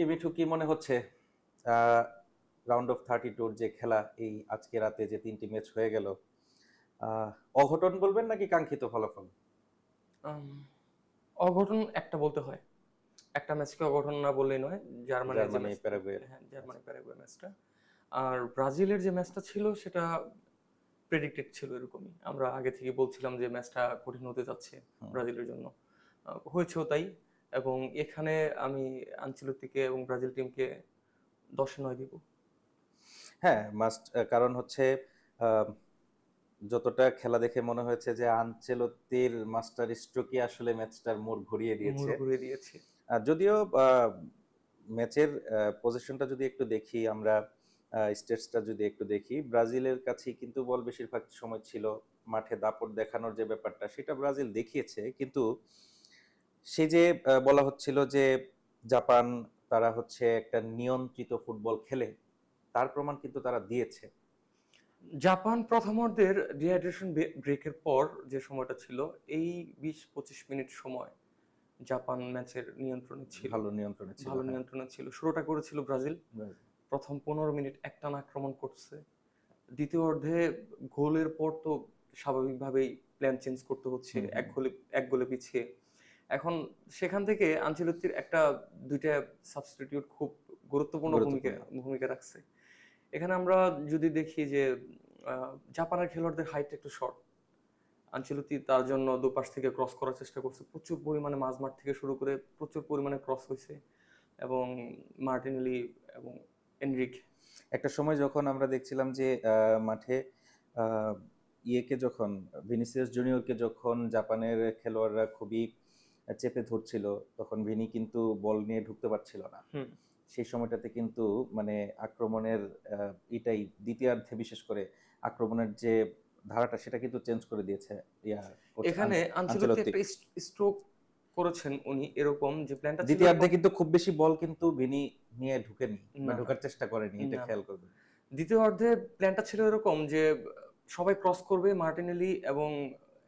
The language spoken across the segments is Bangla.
কি মিঠু, কি মনে হচ্ছে রাউন্ড অফ 32 যে খেলা, এই আজকে রাতে যে তিনটি ম্যাচ হয়ে গেল, আহ, অঘটন বলবেন নাকি কাঙ্ক্ষিত ফলাফল? আম, অঘটন একটা বলতে হয়। একটা ম্যাচকে অঘটন না বললেই নয়। জার্মানির যে জার্মানি ম্যাচটা, প্যারাগুয়ের। হ্যাঁ, আচ্ছা। জার্মানি প্যারাগুয়ে ম্যাচটা আর ব্রাজিলের যে ম্যাচটা ছিল সেটা প্রেডিক্টেড ছিল এরকমই। আমরা আগে থেকে বলছিলাম যে ম্যাচটা কঠিন হতে যাচ্ছে হুম। ব্রাজিলের জন্য। হয়েছেও তাই। এবং এখানে আমি আনচেলত্তিকে এবং ব্রাজিল টিমকে 10-9 দিব। হ্যাঁ, মাস্ট। কারণ হচ্ছে আহ, যতটা খেলা দেখে মনে হয়েছে যে আনচেলত্তির মাস্টার স্ট্রোকই আসলে ম্যাচটার মোড় ঘুরিয়ে দিয়েছে। মোড় ঘুরিয়ে দিয়েছে। যদিও ম্যাচের পজিশনটা যদি একটু দেখি আমরা, স্টেটসটা যদি একটু দেখি, ব্রাজিলের কাছেই কিন্তু বল বেশিরভাগ সময় ছিল। মাঠে দাপট দেখানোর যে ব্যাপারটা, সেটা ব্রাজিল দেখিয়েছে, কিন্তু সেই যে বলা হচ্ছিল যে জাপান, তারা হচ্ছে একটা নিয়ন্ত্রিত ফুটবল খেলে, তার প্রমাণ কিন্তু তারা দিয়েছে। জাপান প্রথমার্ধের ডিহাইড্রেশন ব্রেকের পর যে সময়টা ছিল, এই 20-25 মিনিট সময় জাপান ম্যাচের নিয়ন্ত্রণে ছিল। ভালো নিয়ন্ত্রণে ছিল, ভালো হ্যাঁ। নিয়ন্ত্রণে ছিল। শুরুটা করেছিল ব্রাজিল। ব্রাজিল। প্রথম 15 মিনিট একটানা আক্রমণ করছে। দ্বিতীয় অর্ধে গোলের পর তো স্বাভাবিকভাবেই প্ল্যান চেঞ্জ করতে হচ্ছে, হুম, হুম। এক গোলে পিছিয়ে। এখন সেখান থেকে আনচেলত্তির একটা দুইটা সাবস্টিটিউট খুব গুরুত্বপূর্ণ ভূমিকা গুরুত্বপূর্ণ। ভূমিকা রাখছে। এখানে আমরা যদি দেখি যে জাপানের খেলোয়াড়দের হাইট একটু শর্ট। আনচেলত্তি তার জন্য দুপাশ থেকে ক্রস করার চেষ্টা করছে, প্রচুর পরিমাণে মাঝমাঠ থেকে শুরু করে প্রচুর পরিমাণে ক্রস হয়েছে। এবং মার্টিনেলি এবং এনরিক। একটা সময় যখন আমরা দেখছিলাম যে মাঠে আহ, ইয়েকে যখন, ভিনিসিয়াস জুনিয়রকে যখন জাপানের খেলোয়াড়রা খুবই চেপে ধরছিল, তখন ভিনি কিন্তু বল নিয়ে ঢুকতে পারছিল না। হুম। সেই সময়টাতে কিন্তু মানে আক্রমণের এটাই দ্বিতীয়ার্ধে বিশেষ করে আক্রমণের যে ধারাটা, সেটা কিন্তু চেঞ্জ করে দিয়েছে ইয়া কোচ এখানে আনচেলত্তি আনচেলত্তি। একটা স্ট্রোক করেছেন উনি, এরকম যে প্ল্যানটা ছিল দ্বিতীয়ার্ধে এরকম। কিন্তু খুব বেশি বল কিন্তু ভিনি নিয়ে ঢুকেনি বা না, না, ঢোকার চেষ্টা করেনি, এটা না, না। খেয়াল করবেন। দ্বিতীয় অর্ধে প্ল্যানটা ছিল এরকম যে সবাই ক্রস করবে, মার্টিনেলি এবং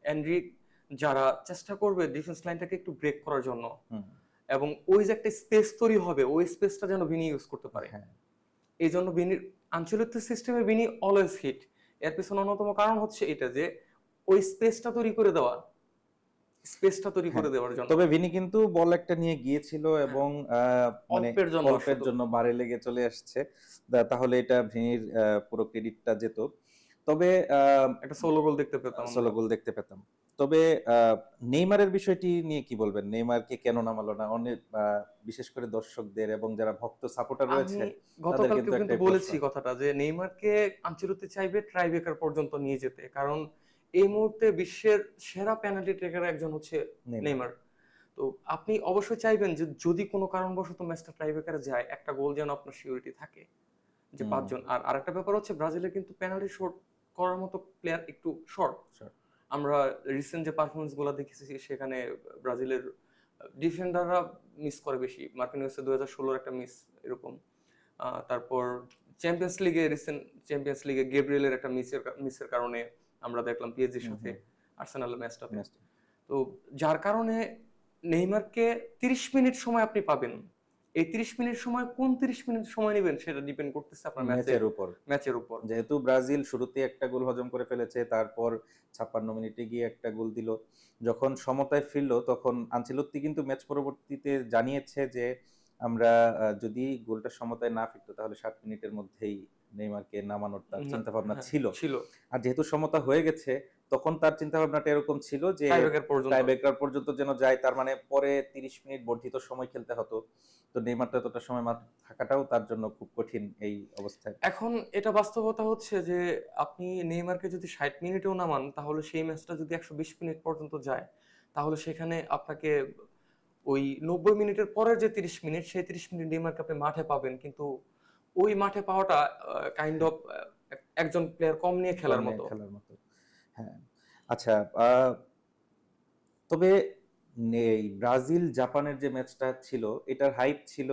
এনরিক যারা চেষ্টা করবে ডিফেন্স লাইনটাকে একটু ব্রেক করার জন্য। হুম। এবং ওই যে একটা স্পেস তৈরি হবে, ওই স্পেসটা যেন ভিনি ইউজ করতে পারে। হ্যাঁ। এই জন্য ভিনির আনচেলত্তি সিস্টেমে ভিনি অলওয়েজ হিট। এর পিছনে অন্যতম কারণ হচ্ছে এটা যে ওই স্পেসটা তৈরি হ্যাঁ, করে দেওয়ার জন্য। তবে ভিনি কিন্তু বল একটা নিয়ে গিয়েছিল হ্যাঁ, এবং মানে অল্পের জন্য অল্পের শুধু। জন্য বারে লেগে চলে আসছে। তাহলে এটা ভিনির পুরো ক্রেডিটটা যেত। তবে একটা সোলো গোল দেখতে পেতাম সোলো আমরা। গোল দেখতে পেতাম। তবে আহ, নেইমারের বিষয়টি নিয়ে কি বলবেন? নেইমারকে কেন নামালো না? অনেক বিশেষ করে দর্শকদের এবং যারা ভক্ত সাপোর্টার আমি রয়েছে, তাদের কিন্তু গতকালকেও কিন্তু একটাই প্রশ্ন। বলেছি কথাটা যে নেইমারকে আনচেলত্তি চাইবে ট্রাইবেকার পর্যন্ত নিয়ে যেতে, কারণ এই মুহূর্তে বিশ্বের সেরা পেনাল্টি টেকার একজন হচ্ছে নেইমার। নেইমার। তো আপনি অবশ্যই চাইবেন যে যদি কোনো কারণবশত ম্যাচটা ট্রাইবেকারে যায়, একটা গোল যেন আপনার সিউরিটি থাকে যে হুম। 5 জন। আর আরেকটা ব্যাপার হচ্ছে ব্রাজিলের কিন্তু পেনাল্টি শট করার মতো প্লেয়ার একটু শর্ট। Sure. আমরা রিসেন্ট যে পারফরমেন্স গুলো দেখেছি সেখানে ব্রাজিলের ডিফেন্ডাররা মিস করে বেশি। মার্কিনিউসের 2016 একটা মিস এরকম। তারপর রিসেন্ট চ্যাম্পিয়ন্স লিগে গেব্রিয়েলের একটা মিসের কারণে আমরা দেখলাম পিএসজির হুম, সাথে হুম। আর্সেনালের ম্যাচটাতে। Next. তো যার কারণে নেইমারকে 30 মিনিট সময় আপনি পাবেন। এই 30 মিনিট সময় কোন 30 মিনিট সময় নেবেন সেটা ডিপেন্ড করতেছে আপনার ম্যাচের উপর। ম্যাচের উপর। যেহেতু ব্রাজিল শুরুতে একটা গোল হজম করে ফেলেছে, তারপর 56 মিনিটে গিয়ে একটা গোল দিল, যখন সমতায় ফিরলো তখন আনচেলত্তি কিন্তু ম্যাচ পরবর্তীতে জানিয়েছে যে আমরা যদি গোলটা সমতায় না ফিরতো তাহলে 60 মিনিটের মধ্যেই নেইমারকে নামানোর তার না, চিন্তা ভাবনা হ্যাঁ, ছিল। ছিল। আর যেহেতু সমতা হয়ে গেছে, তখন তার চিন্তা ভাবনাটা এরকম ছিল যে টাইব্রেকার পর্যন্ত। টাইব্রেকার পর্যন্ত যেন যায়, তার মানে পরে 30 মিনিট বর্ধিত সময় খেলতে হতো। তো নেইমার তো এতটা সময় মাঠ থাকাটাও তার জন্য খুব কঠিন এই অবস্থায়। এখন এটা বাস্তবতা হচ্ছে যে আপনি নেইমারকে যদি 60 মিনিটেও নামান, তাহলে সেই ম্যাচটা যদি 120 মিনিট পর্যন্ত যায়, তাহলে সেখানে আপনাকে ওই 90 মিনিটের পরের যে 30 মিনিট, সেই 30 মিনিট নেইমারকে আপনি মাঠে পাবেন, কিন্তু ওই মাঠে পাওয়াটা কাইন্ড অফ একজন প্লেয়ার কম নিয়ে কম খেলার নিয়ে মতো। খেলার মতো। হ্যাঁ। আচ্ছা, তবে এই ব্রাজিল জাপানের যে ম্যাচটা ছিল, এটার হাইপ ছিল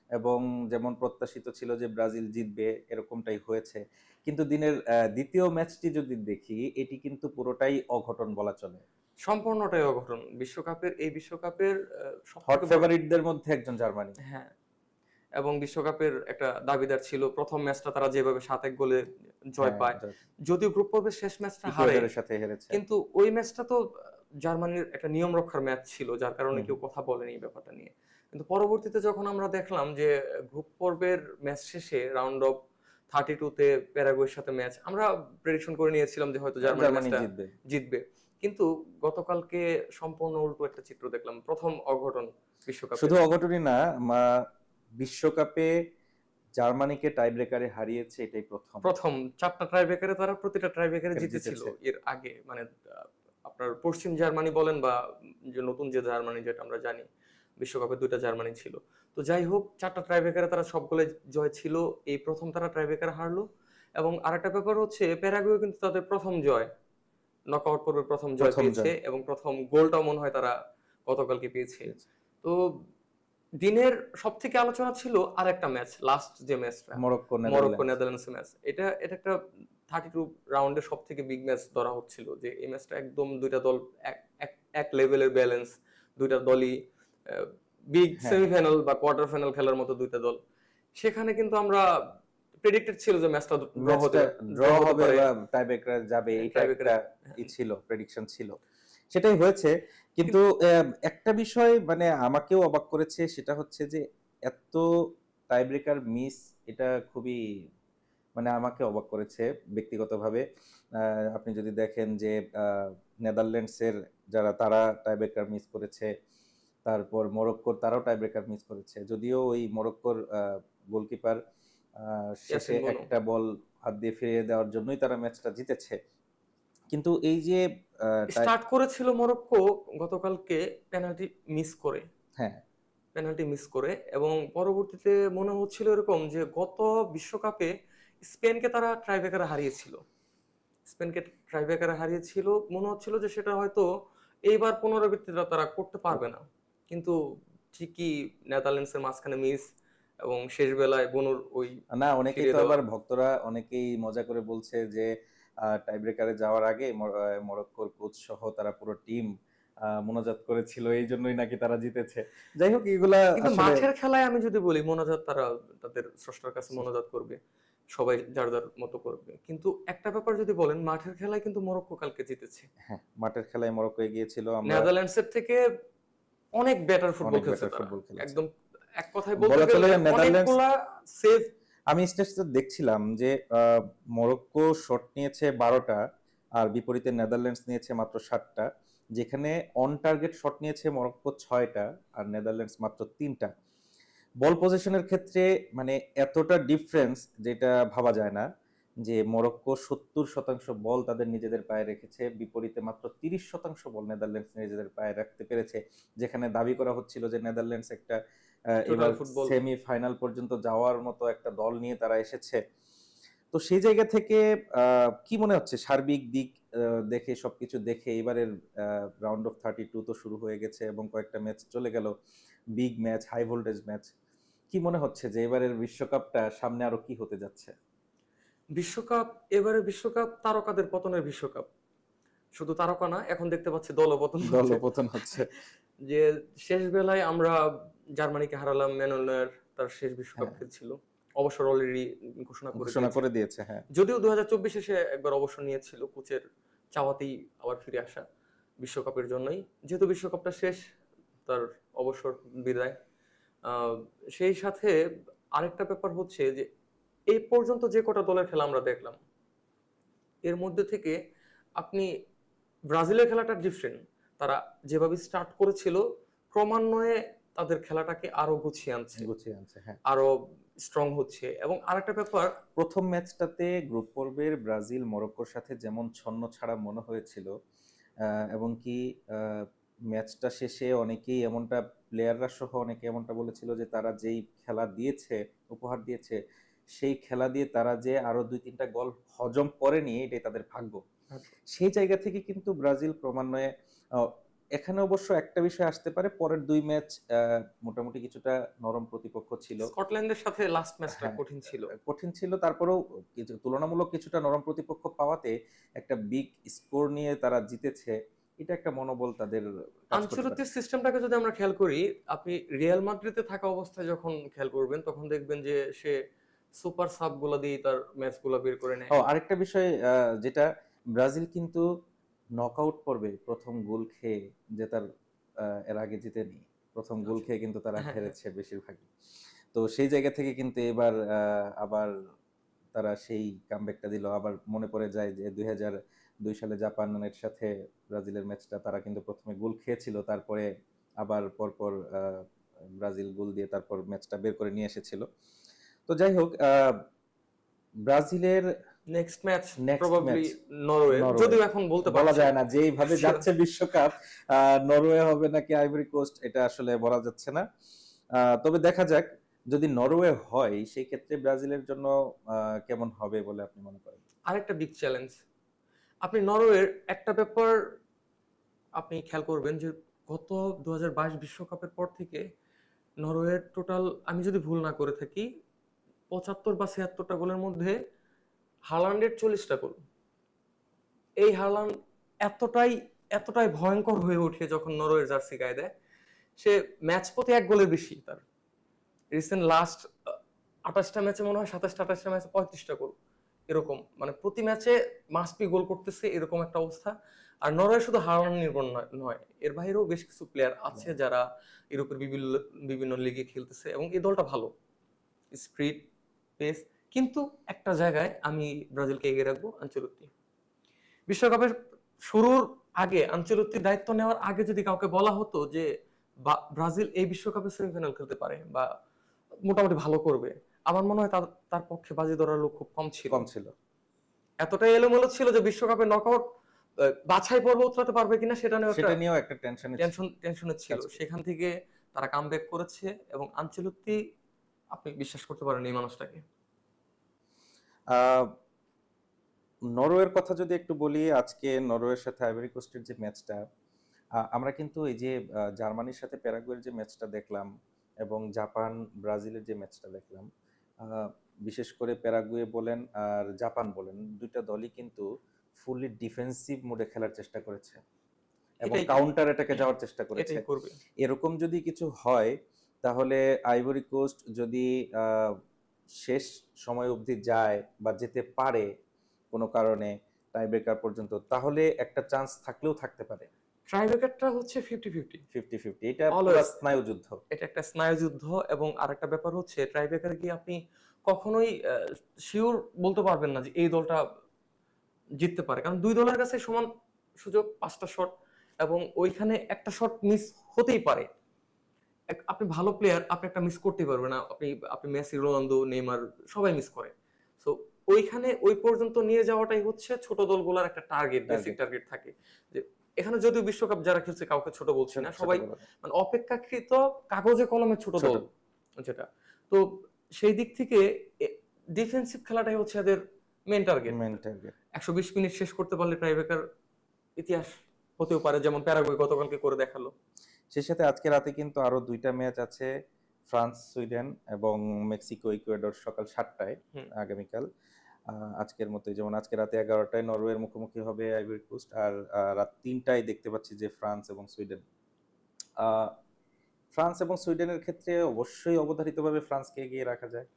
এবং যেমন প্রত্যাশিত ছিল যে ব্রাজিল জিতবে, এরকমটাই হয়েছে। কিন্তু দিনের দ্বিতীয় ম্যাচটি যদি দেখি, এটি কিন্তু পুরোটাই অঘটন বলা চলে। সম্পূর্ণটাই অঘটন। এই বিশ্বকাপের হট সবথেকে বড়। ফেভারিটদের মধ্যে একজন জার্মানি। হ্যাঁ, এবং বিশ্বকাপের একটা দাবিদার ছিল। প্রথম ম্যাচটা তারা যেভাবে 7-1 গোলে জয় হ্যাঁ, পায়, যদিও গ্রুপ পর্বের শেষ ম্যাচটা হারে, ইকুয়েডরের সাথে হেরেছে। কিন্তু ওই ম্যাচটা তো জার্মানির একটা নিয়ম রক্ষার ম্যাচ ছিল, যার কারণে হুম, কেউ কথা বলেনি এই ব্যাপারটা নিয়ে। কিন্তু পরবর্তীতে যখন আমরা দেখলাম যে গ্রুপ পর্বের ম্যাচ শেষে রাউন্ড অফ 32 তে প্যারাগুয়ের সাথে ম্যাচ, আমরা প্রেডিকশন করে নিয়েছিলাম যে হয়তো জার্মানি জার্মানি ম্যাচটা জিতবে। জিতবে। কিন্তু গতকালকে সম্পূর্ণ উল্টো একটা চিত্র দেখলাম। প্রথম অঘটন বিশ্বকাপে। শুধু অঘটনই না, মা বিশ্বকাপে জার্মানিকে টাই ব্রেকারে হারিয়েছে, এটাই প্রথম। প্রথম ৪ টা টাইব্রেকারে তারা প্রতিটা টাইব্রেকারে ব্রেকারে জিতেছিল জিতেছে। এর আগে। মানে আপনার পশ্চিম জার্মানি বলেন বা যে নতুন যে জার্মানি যেটা আমরা জানি, বিশ্বকাপে ২ টা জার্মানি ছিল। তো যাই হোক ৪ টা টাইব্রেকারে তারা সবগুলো জয় ছিল। এই প্রথম তারা টাইব্রেকারে হারলো। এবং আরেকটা ব্যাপার হচ্ছে প্যারাগুয়ে কিন্তু তাদের প্রথম জয়, নকআউট পর্বের প্রথম জয় প্রথম পেয়েছে জয় এবং প্রথম গোলটাও মনে হয় তারা গতকালকে পেয়েছে। পেয়েছে। তো দিনের সবথেকে আলোচনা ছিল আরেকটা ম্যাচ, লাস্ট যে ম্যাচটা, Morocco Morocco Netherlands. Netherlands match. এটা একটা 32 রাউন্ডের সবথেকে বিগ ম্যাচ ধরা হচ্ছিল, যে এই ম্যাচটা একদম দুইটা দল এক এক এক লেভেলের ব্যালেন্স, দুইটা দলই বিগ হ্যাঁ, সেমিফাইনাল বা কোয়ার্টার ফাইনাল খেলার মতো দুইটা দল। সেখানে কিন্তু আমরা প্রেডিক্টেড ছিল যে ম্যাচটা ড্র ম্যাচটা ড্র হতে হবে পারে, বা টাই ব্রেকারে যাবে, এটা টাইব্রেকারে। একটা ছিল, প্রেডিকশন ছিল। সেটাই হয়েছে। কিন্তু একটা বিষয় মানে আমাকেও অবাক করেছে, সেটা হচ্ছে যে এত টাই ব্রেকার মিস, এটা খুবই মানে আমাকে অবাক করেছে ব্যক্তিগতভাবে। আপনি যদি দেখেন যে নেদারল্যান্ডসের যারা তারা টাই ব্রেকার মিস করেছে, তারপর মরক্কোর তারাও টাই ব্রেকার মিস করেছে, যদিও ওই মরক্কোর গোলকিপার শেষে ইয়াসিন বনু একটা বল হাত দিয়ে ফিরিয়ে দেওয়ার জন্যই তারা ম্যাচটা জিতেছে। কিন্তু এই যে টাই স্টার্ট করেছিল মরক্কো গতকালকে পেনাল্টি মিস করে, হ্যাঁ, পেনাল্টি মিস করে, এবং পরবর্তীতে মনে হচ্ছিল এরকম যে গত বিশ্বকাপে স্পেনকে তারা ট্রাইব্রেকারে হারিয়েছিল, স্পেনকে ট্রাইব্রেকারে হারিয়েছিল, মনে হচ্ছিল যে সেটা হয়তো এইবার পুনরাবৃত্তিটা তারা করতে পারবে না। কিন্তু ঠিকই নেদারল্যান্ডসের মাঝখানে মিস, এবং শেষ বেলায় বনুর ওই না অনেকেই ফিরিয়ে তো দেওয়া। আবার ভক্তরা অনেকেই মজা করে বলছে যে টাই ব্রেকারে যাওয়ার আগে মরক্কোর কোচ সহ তারা পুরো টিম মোনাজাত করেছিল, এই জন্যই নাকি তারা জিতেছে। যাই হোক, এগুলা কিন্তু আসলে মাঠের খেলায় আমি যদি বলি মোনাজাত তারা তাদের স্রষ্টার কাছে মোনাজাত করবে, সবাই যার যার মতো করবে। কিন্তু একটা ব্যাপার যদি বলেন, মাঠের খেলায় কিন্তু মরক্কো কালকে জিতেছে। হ্যাঁ, মাঠের খেলায় মরক্কো এগিয়েছিল। আমরা নেদারল্যান্ডসের থেকে অনেক বেটার ফুটবল অনেক খেলছে বেটার তারা। ফুটবল খেলেছে। একদম এক কথায় বলতে বলা চলে গেলে নেদারল্যান্ডস, অনেকগুলা সেভ। আমি স্ট্যাটিস্টিক্স দেখছিলাম যে মরক্কো শট নিয়েছে 12টা, আর বিপরীতে নেদারল্যান্ডস নিয়েছে মাত্র 7টা। যেখানে অন টার্গেট শট নিয়েছে মরক্কো 6টা আর নেদারল্যান্ডস মাত্র 3টা। বল পজিশনের ক্ষেত্রে মানে এতটা ডিফারেন্স, যেটা ভাবা যায় না, যে মরক্কো 70% বল তাদের নিজেদের পায়ে রেখেছে, বিপরীতে মাত্র 30% বল নেদারল্যান্ডস নিজেদের পায়ে রাখতে পেরেছে। যেখানে দাবি করা হচ্ছিল যে নেদারল্যান্ডস একটা টোটাল এবার ফুটবল। সেমি ফাইনাল পর্যন্ত যাওয়ার মতো একটা দল নিয়ে তারা এসেছে। তো সেই জায়গা থেকে কি মনে হচ্ছে সার্বিক দিক দেখে, সবকিছু দেখে, এবারের রাউন্ড অফ 32 তো শুরু হয়ে গেছে এবং কয়েকটা ম্যাচ চলে গেল, big match, high voltage match. কি মনে হচ্ছে যে এবারের বিশ্বকাপটা সামনে আরো কি হতে যাচ্ছে? বিশ্বকাপ, এবারে বিশ্বকাপ তারকাদের পতনের বিশ্বকাপ। শুধু তারকা না, এখন দেখতে পাচ্ছি দলপতন হচ্ছে। দলপতন হচ্ছে। যে শেষ বেলায় আমরা জার্মানিকে হারালাম, ম্যানুয়েল নয়্যার তার শেষ বিশ্বকাপ হ্যাঁ, খেলছিল। অবসর অলরেডি ঘোষণা করে ঘোষণা দিয়েছে। করে দিয়েছে। হ্যাঁ, যদিও 2024 সে একবার অবসর নিয়েছিল, কোচের চাওয়াতেই আবার ফিরে আসা বিশ্বকাপের জন্যই। যেহেতু বিশ্বকাপটা শেষ, তার অবসর বিদায়। আহ, সেই সাথে আরেকটা ব্যাপার হচ্ছে যে এই পর্যন্ত যে কটা দলের খেলা আমরা দেখলাম, এর মধ্যে থেকে আপনি ব্রাজিলের খেলাটা ডিফারেন্ট। তারা যেভাবে স্টার্ট করেছিল, ক্রমান্বয়ে তাদের খেলাটাকে আরো গুছিয়ে আনছে, গুছিয়ে আনছে। হ্যাঁ, আরো স্ট্রং হচ্ছে। এবং আরেকটা ব্যাপার, প্রথম ম্যাচটাতে গ্রুপ পর্বের ব্রাজিল মরক্কোর সাথে যেমন ছন্ন ছাড়া মনে হয়েছিল, এবং কি ম্যাচটা শেষে অনেকেই এমনটা, প্লেয়াররা সহ অনেকে এমনটা বলেছিল যে তারা যেই খেলা দিয়েছে, উপহার দিয়েছে, সেই খেলা দিয়ে তারা যে আরো 2-3টা গোল হজম করেনি, এটাই তাদের ভাগ্য। সেই জায়গা থেকে কিন্তু ব্রাজিল ক্রমান্বয়ে আহ, এখানে অবশ্য একটা বিষয় আসতে পারে, পরের 2 ম্যাচ মোটামুটি কিছুটা নরম প্রতিপক্ষ ছিল। স্কটল্যান্ডের সাথে লাস্ট ম্যাচটা হ্যাঁ, কঠিন ছিল। কঠিন ছিল, তারপরেও তুলনামূলক কিছুটা নরম প্রতিপক্ষ পাওয়াতে একটা বিগ স্কোর নিয়ে তারা জিতেছে। এটা একটা মনোবল তাদের কাজ করতে পারে। আনচেলত্তির সিস্টেমটাকে যদি আমরা খেয়াল করি, আপনি রিয়াল মাদ্রিদে থাকা অবস্থায় যখন খেয়াল করবেন তখন দেখবেন যে সে সুপার সাব গুলা দিয়ে তার ম্যাচ গুলা বের করে নেয়। আরেকটা বিষয় যেটা ব্রাজিল কিন্তু নকআউট পর্বে প্রথম গোল খেয়ে যে তার এর আগে জিতেনি, প্রথম গোল আচ্ছা। খেয়ে কিন্তু তারা হ্যাঁ, হেরেছে বেশিরভাগই। তো সেই জায়গা থেকে কিন্তু এবার আবার তারা সেই কামব্যাকটা দিল। আবার মনে পড়ে যায় যে 2002 সালে জাপানের সাথে ব্রাজিলের ম্যাচটা তারা কিন্তু প্রথমে গোল খেয়েছিল, তারপরে আবার পরপর ব্রাজিল গোল দিয়ে তারপর ম্যাচটা বের করে নিয়ে এসেছিল। তো যাই হোক, ব্রাজিলের next match next probably match Norway, Norway. যদিও এখন বলতে বলা পারছি যায় না। না যে এইভাবে যাচ্ছে বিশ্বকাপ, নরওয়ে হবে নাকি আইভরি কোস্ট এটা আসলে বলা যাচ্ছে না। তবে দেখা যাক, যদি নরওয়ে হয় সেই ক্ষেত্রে ব্রাজিলের জন্য কেমন হবে বলে আপনি মনে করেন? আরেকটা বিগ চ্যালেঞ্জ। আপনি নরওয়ের একটা ব্যাপার আপনি খেয়াল করবেন যে গত 2022 বিশ্বকাপের পর থেকে নরওয়ের টোটাল, আমি যদি ভুল না করে থাকি, 75 বা 76টা গোলের মধ্যে হালান্ডের 40টা গোল। এই হালান্ড এতটাই এতটাই ভয়ঙ্কর হয়ে ওঠে যখন নরওয়ের জার্সি গায়ে দেয়। সে ম্যাচ প্রতি 1 গোলের বেশি তার। রিসেন্ট লাস্ট 28টা ম্যাচে মনে হয় 27-28টা ম্যাচে 35টা গোল। এরকম মানে প্রতি ম্যাচে মাস্ট বি গোল করতেছে, এরকম একটা অবস্থা। আর নরওয়ে শুধু হালান্ড নির্ভর নয়, এর বাইরেও বেশ কিছু প্লেয়ার আছে যারা ইউরোপের বিভিন্ন বিভিন্ন লিগে খেলতেছে এবং এই দলটা ভালো। স্পিড, পেস, কিন্তু একটা জায়গায় আমি ব্রাজিলকে এগিয়ে রাখবো, আনচেলত্তি। বিশ্বকাপের শুরুর আগে, আনচেলত্তির দায়িত্ব নেওয়ার আগে যদি কাউকে বলা হতো যে ব্রাজিল এই বিশ্বকাপে সেমিফাইনাল খেলতে পারে বা মোটামুটি ভালো করবে, আমার মনে হয় তার তার পক্ষে বাজি ধরার লোক খুব কম ছিল। কম ছিল। এতটাই এলোমেলো ছিল যে বিশ্বকাপে নকআউট বাছাই পর্ব উতরাতে পারবে কিনা সেটা নিয়ে একটা সেটা নিয়েও একটা টেনশনে ছিল। টেনশনে ছিল। কাজ করে। সেখান থেকে তারা কামব্যাক করেছে এবং আনচেলত্তি, আপনি বিশ্বাস করতে পারেন এই মানুষটাকে। আহ, নরওয়ের কথা যদি একটু বলি, আজকে নরওয়ের সাথে আইভরি কোস্টের যে ম্যাচটা, আমরা কিন্তু এই যে জার্মানির সাথে প্যারাগুয়ের যে ম্যাচটা দেখলাম এবং জাপান ব্রাজিলের যে ম্যাচটা দেখলাম, আহ, বিশেষ করে প্যারাগুয়ে বলেন আর জাপান বলেন, দুইটা দলই কিন্তু ফুললি ডিফেন্সিভ মোডে খেলার চেষ্টা করেছে এবং এটাই কাউন্টার অ্যাটাকে যাওয়ার চেষ্টা করেছে। এটাই করবে। এরকম যদি কিছু হয় তাহলে আইভরি কোস্ট যদি আহ, শেষ সময় অবধি যায় বা যেতে পারে কোনো কারণে টাইব্রেকার পর্যন্ত, তাহলে একটা চান্স থাকলেও থাকতে পারে। ট্রাইব্রেকারটা হচ্ছে 50-50। 50-50, এটা পুরো অলওয়েজ স্নায়ুযুদ্ধ। এটা একটা স্নায়ুযুদ্ধ। এবং আরেকটা ব্যাপার হচ্ছে ট্রাইব্রেকারে গিয়ে আপনি কখনোই শিওর বলতে পারবেন না যে এই দলটা জিততে পারে, কারণ দুই দলের কাছে সমান সুযোগ, 5টা শট, এবং ওইখানে একটা শট মিস হতেই পারে। আপনি ভালো প্লেয়ার, আপনি একটা মিস করতেই পারবেন না। আপনি আপনি মেসি, রোনালদো, নেইমার সবাই মিস করে। সো ওইখানে ওই পর্যন্ত নিয়ে যাওয়াটাই হচ্ছে ছোট দলগুলোর একটা টার্গেট, বেসিক টার্গেট থাকে। যে এখানে যদিও বিশ্বকাপ যারা খেলছে কাউকে ছোট বলছি না, সবাই মানে অপেক্ষাকৃত কাগজে কলমে ছোট দল যেটা। তো সেই দিক থেকে ডিফেন্সিভ খেলাটাই হচ্ছে এদের মেন টার্গেট। 120 মিনিট শেষ করতে পারলে ট্রাইব্রেকার ইতিহাস হতেও পারে, যেমন প্যারাগুয়ে গতকালকে করে দেখালো। সেই সাথে আজকে রাতে কিন্তু আরো দুইটা ম্যাচ আছে, ফ্রান্স সুইডেন এবং মেক্সিকো ইকুয়েডর সকাল 7টায় আগামীকাল। আজকের মতোই, যেমন আজকে রাতে 11টায় নরওয়ের মুখোমুখি হবে আইভরি কোস্ট, আর রাত 3টায় দেখতে পাচ্ছি যে ফ্রান্স এবং সুইডেন। ফ্রান্স এবং সুইডেনের ক্ষেত্রে অবশ্যই অবধারিতভাবে ফ্রান্সকে এগিয়ে রাখা যায়।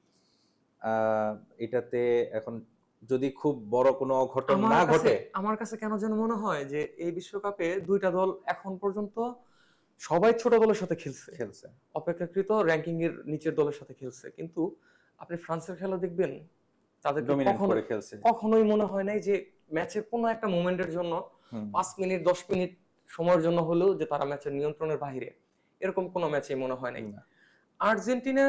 এটাতে এখন যদি খুব বড় কোনো অঘটন না ঘটে, আমার কাছে কেন যেন মনে হয় যে এই বিশ্বকাপে দুইটা দল এখন পর্যন্ত সবাই ছোট দলের সাথে খেলছে, অপেক্ষাকৃত র্যাঙ্কিং এর নিচের দলের সাথে খেলছে, কিন্তু আপনি ফ্রান্সের খেলা দেখবেন, তাদেরকে কখনোই মনে হয় নাই যে ম্যাচের কোনো একটা মোমেন্টের জন্য 5 মিনিট 10 মিনিট সময়ের জন্য হলেও যে তারা ম্যাচের নিয়ন্ত্রণের বাইরে, এরকম কোনো ম্যাচে মনে হয় নাই। আর্জেন্টিনা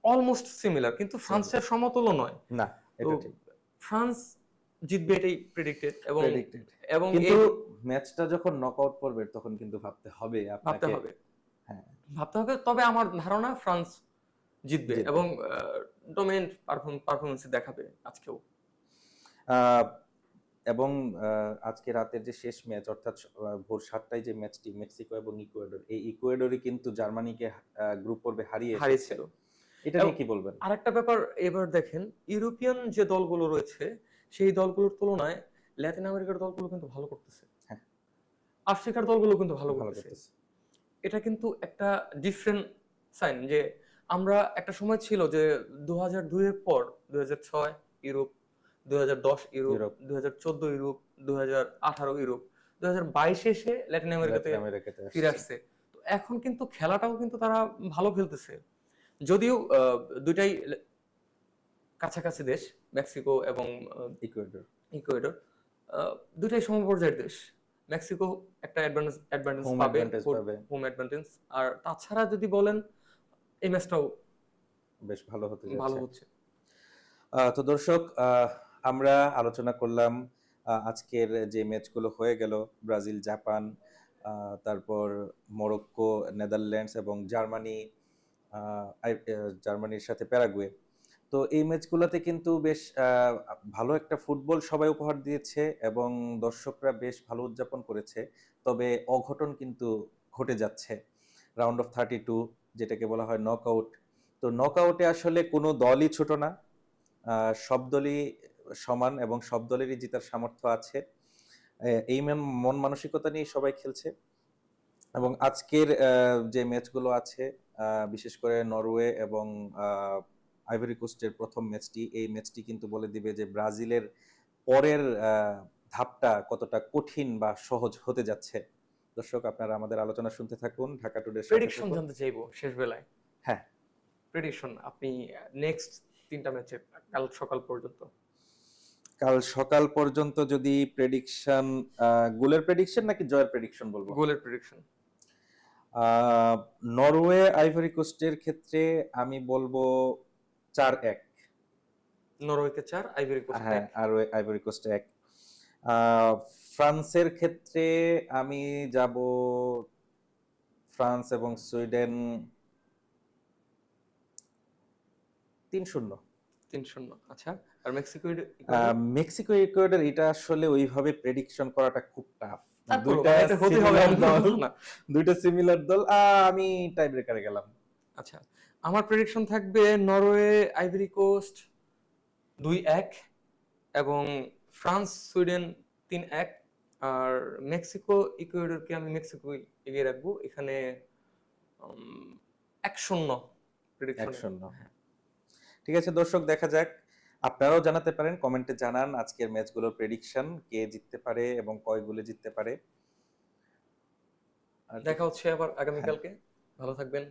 অলমোস্ট সিমিলার, কিন্তু ফ্রান্সের সমতুল্য নয়। না, এটা ঠিক। ফ্রান্স জিতবে এটাই প্রেডিক্টেড। এবং কিন্তু ম্যাচটা যখন নকআউট পর্বে তখন কিন্তু ভাবতে হবে আপনাকে। হ্যাঁ, ভাবতে হবে। তবে আমার ধারণা ফ্রান্স জিতবে এবং ডমিনেন্ট পারফরম্যান্স দেখাবে আজকেও। এবং আজকে রাতের যে শেষ ম্যাচ, অর্থাৎ ভোর 7টায় যে ম্যাচটি মেক্সিকো এবং ইকুয়েডর, এই ইকুয়েডরই কিন্তু জার্মানিকে গ্রুপ পর্বে হারিয়েছিল। এটা নিয়ে কি বলবেন? আরেকটা ব্যাপার, এবার দেখেন ইউরোপিয়ান যে দলগুলো রয়েছে সেই দলগুলোর তুলনায় লাতিন আমেরিকার দলগুলো কিন্তু ভালো করতেছে। আফ্রিকার দলগুলো কিন্তু ভালো ভালো করতেছে। করতেছে। এটা কিন্তু একটা ডিফারেন্ট সাইন যে আমরা একটা সময় ছিল যে 2002 এর পর 2006 Europe, 2010 Europe, Europe, 2014 Europe, 2018 Europe, 2022 এসে ল্যাটিন আমেরিকাতে লাতিন আমেরিকাতে ফিরে আসছে। আসছে। তো এখন কিন্তু খেলাটাও কিন্তু তারা ভালো খেলতেছে। যদিও দুইটাই কাছাকাছি দেশ, মেক্সিকো এবং ইকুয়েডর ইকুয়েডর, দুইটাই সমপর্যায়ের দেশ। মেক্সিকো একটা অ্যাডভান্টেজ হোম পাবে, অ্যাডভান্টেজ পাবে, হোম অ্যাডভান্টেজ। আর তাছাড়া যদি বলেন এই ম্যাচটাও বেশ ভালো হতে ভালো যাচ্ছে। হচ্ছে। তো দর্শক, আমরা আলোচনা করলাম আজকের যে ম্যাচগুলো হয়ে গেল, ব্রাজিল জাপান, তারপর মরক্কো নেদারল্যান্ডস এবং জার্মানি, জার্মানির সাথে প্যারাগুয়ে। তো এই ম্যাচগুলোতে কিন্তু বেশ ভালো একটা ফুটবল সবাই উপহার দিয়েছে এবং দর্শকরা বেশ ভালো উদযাপন করেছে। তবে অঘটন কিন্তু ঘটে যাচ্ছে। রাউন্ড অফ 32 যেটাকে বলা হয় নকআউট। তো নকআউটে আসলে কোনো দলই ছোট না। সব দলই সমান এবং সব দলেরই জেতার সামর্থ্য আছে। এই মন মানসিকতা নিয়ে সবাই খেলছে এবং আজকের যে ম্যাচগুলো আছে, বিশেষ করে নরওয়ে এবং আইভরি কোস্টের প্রথম ম্যাচটি, এই ম্যাচটি কিন্তু বলে দিবে যে ব্রাজিলের পরের ধাপটা কতটা কঠিন বা সহজ হতে যাচ্ছে। দর্শক, আপনারা আমাদের আলোচনা শুনতে থাকুন, ঢাকা টুডের সাথে প্রেডিকশন থাকুন। জানতে চাইবো শেষ বেলায়। হ্যাঁ, প্রেডিকশন আপনি নেক্সট 3টা ম্যাচের কাল সকাল পর্যন্ত। কাল সকাল পর্যন্ত যদি প্রেডিকশন, গোলের প্রেডিকশন নাকি জয়ের প্রেডিকশন বলবো? গোলের প্রেডিকশন। আহ, নরওয়ে আইভরি কোস্টের ক্ষেত্রে আমি বলবো 4-1। নরওয়েকে 4, আইভরি কোস্ট হ্যাঁ, 1। আর আইভরি কোস্ট 1। ফ্রান্সের ক্ষেত্রে আমি যাব ফ্রান্স এবং সুইডেন 3-0। 3-0। আচ্ছা, আর মেক্সিকো ইকুয়েডর? মেক্সিকো ইকুয়েডর, এটা আসলে ওইভাবে প্রেডিকশন করাটা খুব টাফ। তারপরও দুইটা মানে এটা হতে হবে সিমিলার এমন দল, কিছু না। দুইটা সিমিলার দল। আমি টাই ব্রেকারে গেলাম। আচ্ছা, আমার প্রেডিকশন থাকবে নরওয়ে আইভরি কোস্ট 2-1 এবং ফ্রান্স সুইডেন 3-1। আর মেক্সিকো ইকুয়েডরকে আমি মেক্সিকো এগিয়ে রাখবো এখানে 1-0 প্রেডিকশন। 1-0। ঠিক আছে দর্শক, দেখা যাক। আপনারাও জানাতে পারেন, কমেন্টে জানান আজকের ম্যাচগুলোর প্রেডিকশন, কে জিততে পারে এবং কয় গোলে জিততে পারে। আর দেখা হচ্ছে আবার হ্যাঁ, আগামীকালকে। ভালো থাকবেন।